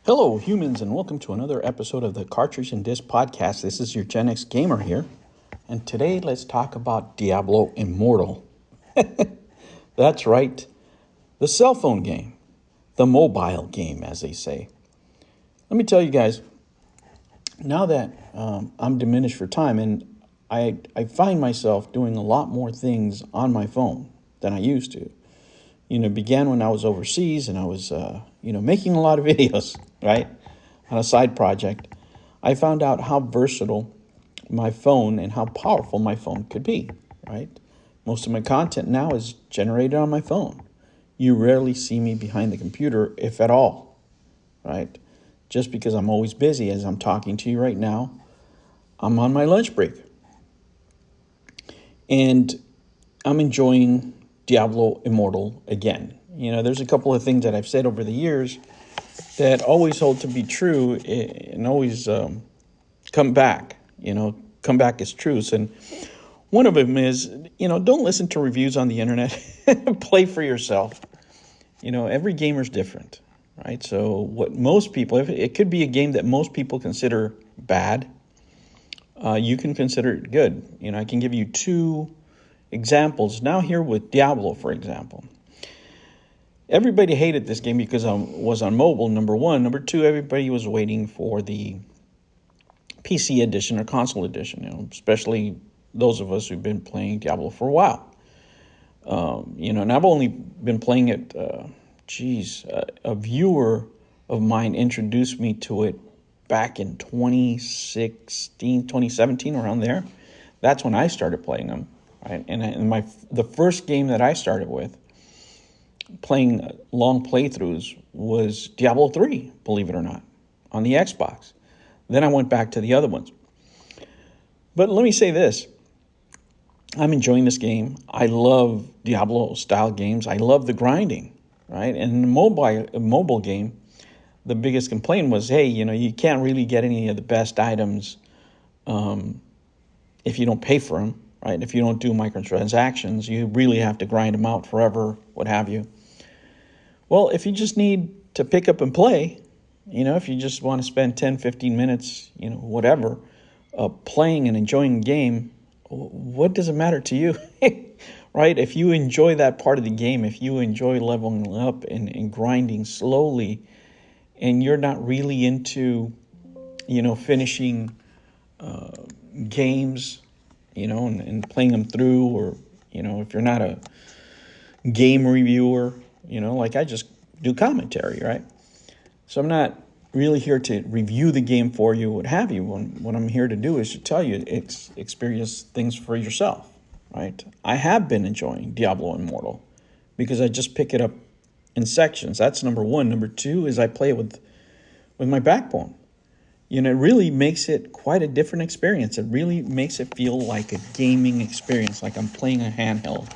Hello, humans, and welcome to another episode of the Cartridge and Disc Podcast. This is your Gen X Gamer here, and today let's talk about Diablo Immortal. That's right, the cell phone game, the mobile game, as they say. Let me tell you guys, now that I'm diminished for time, and I find myself doing a lot more things on my phone than I used to. It began when I was overseas and I was, making a lot of videos, right, on a side project. I found out how versatile my phone and how powerful my phone could be, right? Most of my content now is generated on my phone. You rarely see me behind the computer, if at all, right? Just because I'm always busy. As I'm talking to you right now, I'm on my lunch break. And I'm enjoying Diablo Immortal again. There's a couple of things that I've said over the years that always hold to be true and always come back, come back as truths. And one of them is, don't listen to reviews on the internet. Play for yourself. Every gamer's different, right? So what most people, if it could be a game that most people consider bad, you can consider it good. I can give you two examples now here with Diablo, for example. Everybody hated this game because I was on mobile, number one. Number two, everybody was waiting for the PC edition or console edition, especially those of us who've been playing Diablo for a while. And I've only been playing it, a viewer of mine introduced me to it back in 2016, 2017, around there. That's when I started playing them. Right? And the first game that I started with, playing long playthroughs, was Diablo 3, believe it or not, on the Xbox. Then I went back to the other ones. But let me say this. I'm enjoying this game. I love Diablo-style games. I love the grinding, right? And in the mobile game, the biggest complaint was, hey, you can't really get any of the best items if you don't pay for them. Right? If you don't do microtransactions, you really have to grind them out forever, what have you. Well, if you just need to pick up and play, if you just want to spend 10, 15 minutes, whatever, playing and enjoying the game, what does it matter to you? Right? If you enjoy that part of the game, if you enjoy leveling up and grinding slowly, and you're not really into, finishing games, and playing them through, or, if you're not a game reviewer, like I just do commentary, right? So I'm not really here to review the game for you, what have you. What I'm here to do is to tell you, experience things for yourself, right? I have been enjoying Diablo Immortal because I just pick it up in sections. That's number one. Number two is I play it with my backbone. It really makes it quite a different experience. It really makes it feel like a gaming experience, like I'm playing a handheld.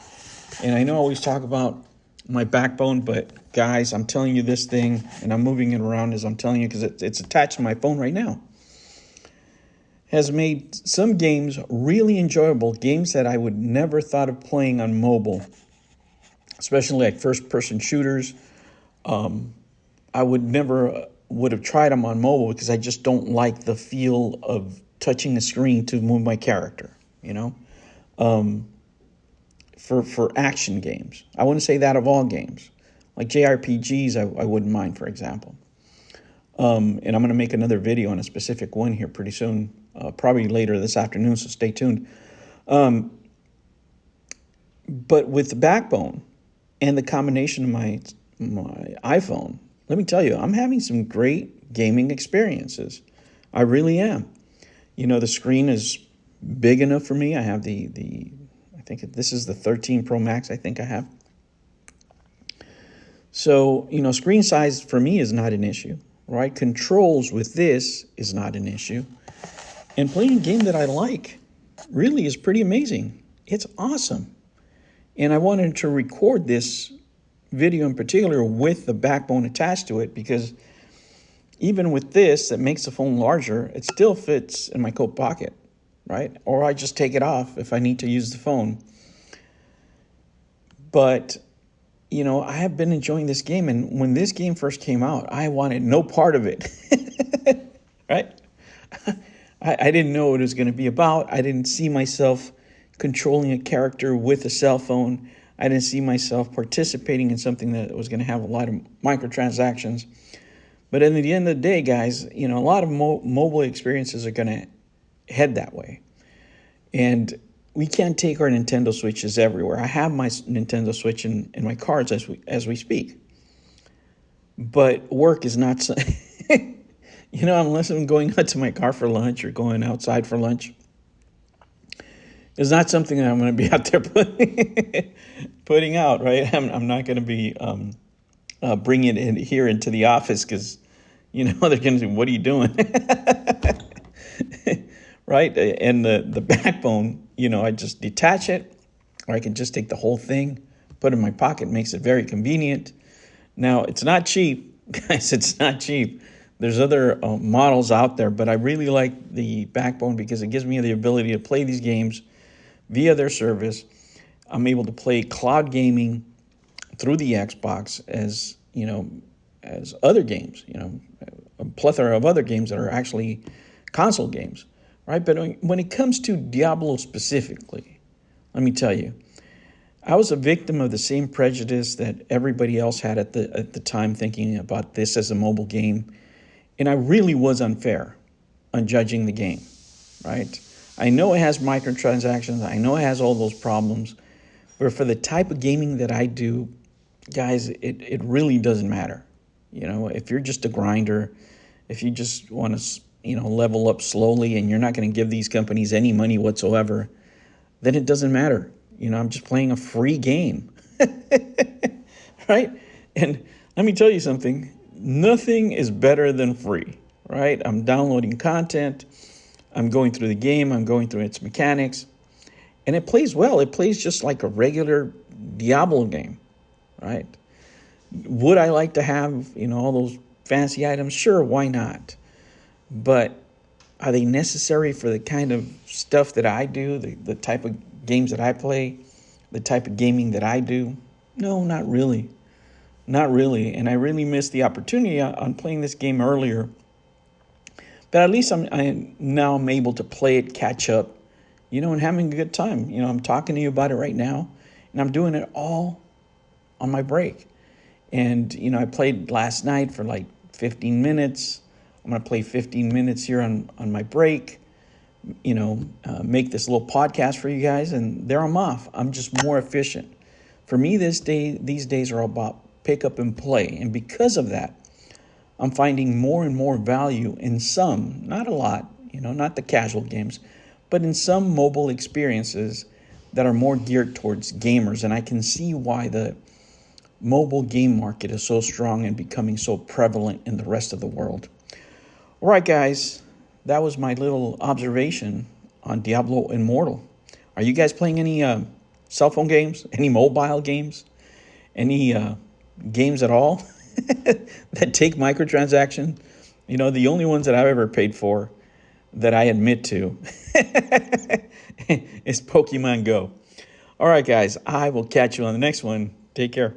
And I know I always talk about my backbone, but guys, I'm telling you this thing, and I'm moving it around as I'm telling you because it's attached to my phone right now, has made some games really enjoyable, games that I would never thought of playing on mobile, especially like first-person shooters. I would have tried them on mobile because I just don't like the feel of touching a screen to move my character, for action games. I wouldn't say that of all games. Like JRPGs, I wouldn't mind, for example. And I'm going to make another video on a specific one here pretty soon, probably later this afternoon, so stay tuned. But with the backbone and the combination of my iPhone, let me tell you, I'm having some great gaming experiences. I really am. The screen is big enough for me. I have I think this is the 13 Pro Max I think I have. So, screen size for me is not an issue, right? Controls with this is not an issue. And playing a game that I like really is pretty amazing. It's awesome. And I wanted to record this video in particular with the backbone attached to it because even with this that makes the phone larger, it still fits in my coat pocket, right? Or I just take it off if I need to use the phone. But I have been enjoying this game. And when this game first came out, I wanted no part of it, right? I didn't know what it was going to be about. I didn't see myself controlling a character with a cell phone. I didn't see myself participating in something that was going to have a lot of microtransactions. But at the end of the day, guys, a lot of mobile experiences are going to head that way. And we can't take our Nintendo Switches everywhere. I have my Nintendo Switch in my cards as we speak. But work is not, unless I'm going out to my car for lunch or going outside for lunch, it's not something that I'm going to be out there putting out, right? I'm not going to be bringing it in here into the office because, they're going to say, what are you doing? Right? And the backbone, I just detach it, or I can just take the whole thing, put it in my pocket, makes it very convenient. Now, it's not cheap, guys, it's not cheap. There's other models out there, but I really like the backbone because it gives me the ability to play these games via their service. I'm able to play cloud gaming through the Xbox as other games, a plethora of other games that are actually console games, right? But when it comes to Diablo specifically, let me tell you, I was a victim of the same prejudice that everybody else had at the time, thinking about this as a mobile game. And I really was unfair on judging the game, right? I know it has microtransactions. I know it has all those problems. But for the type of gaming that I do, guys, it really doesn't matter. If you're just a grinder, if you just want to, level up slowly and you're not going to give these companies any money whatsoever, then it doesn't matter. I'm just playing a free game, right? And let me tell you something. Nothing is better than free, right? I'm downloading content. I'm going through the game. I'm going through its mechanics. And it plays well. It plays just like a regular Diablo game, right? Would I like to have, all those fancy items? Sure, why not? But are they necessary for the kind of stuff that I do, the type of games that I play, the type of gaming that I do? No, not really. Not really. And I really missed the opportunity on playing this game earlier. But at least I'm now able to play it, catch up, and having a good time. I'm talking to you about it right now, and I'm doing it all on my break. And, I played last night for like 15 minutes. I'm going to play 15 minutes here on my break, make this little podcast for you guys, and there I'm off. I'm just more efficient. For me, these days are about pick up and play. And because of that, I'm finding more and more value in some, not a lot, not the casual games, but in some mobile experiences that are more geared towards gamers. And I can see why the mobile game market is so strong and becoming so prevalent in the rest of the world. All right, guys, that was my little observation on Diablo Immortal. Are you guys playing any cell phone games, any mobile games, any games at all that take microtransaction? The only ones that I've ever paid for that I admit to is Pokemon Go. All right, guys, I will catch you on the next one. Take care.